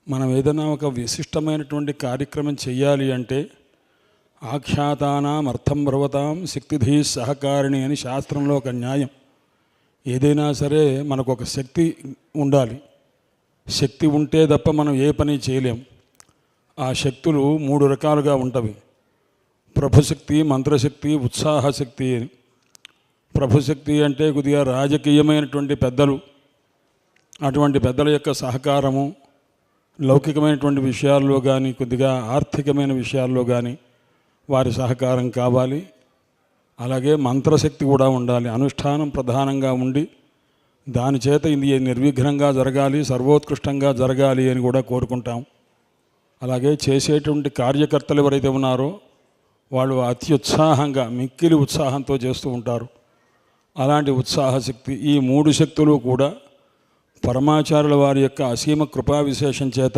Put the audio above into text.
మనం ఏదైనా ఒక విశిష్టమైనటువంటి కార్యక్రమం చేయాలి అంటే ఆఖ్యాతానాం అర్థం భవతాం శక్తిధీ సహకారిణి అని శాస్త్రంలో ఒక న్యాయం. ఏదైనా సరే మనకు ఒక శక్తి ఉండాలి. శక్తి ఉంటే తప్ప మనం ఏ పని చేయలేం. ఆ శక్తులు 3 రకాలుగా ఉంటవి: ప్రభుశక్తి, మంత్రశక్తి, ఉత్సాహశక్తి అని. ప్రభుశక్తి అంటే కొద్దిగా రాజకీయమైనటువంటి పెద్దలు, అటువంటి పెద్దల యొక్క సహకారము, లౌకికమైనటువంటి విషయాల్లో కానీ కొద్దిగా ఆర్థికమైన విషయాల్లో కానీ వారి సహకారం కావాలి. అలాగే మంత్రశక్తి కూడా ఉండాలి. అనుష్ఠానం ప్రధానంగా ఉండి దాని చేత ఇది నిర్విఘ్నంగా జరగాలి, సర్వోత్కృష్టంగా జరగాలి అని కూడా కోరుకుంటాం. అలాగే చేసేటువంటి కార్యకర్తలు ఎవరైతే ఉన్నారో వాళ్ళు అత్యుత్సాహంగా, మిక్కిలి ఉత్సాహంతో చేస్తూ ఉంటారు. అలాంటి ఉత్సాహశక్తి, ఈ 3 శక్తులు కూడా పరమాచార్యుల వారి యొక్క అసీమ కృపా విశేషం చేత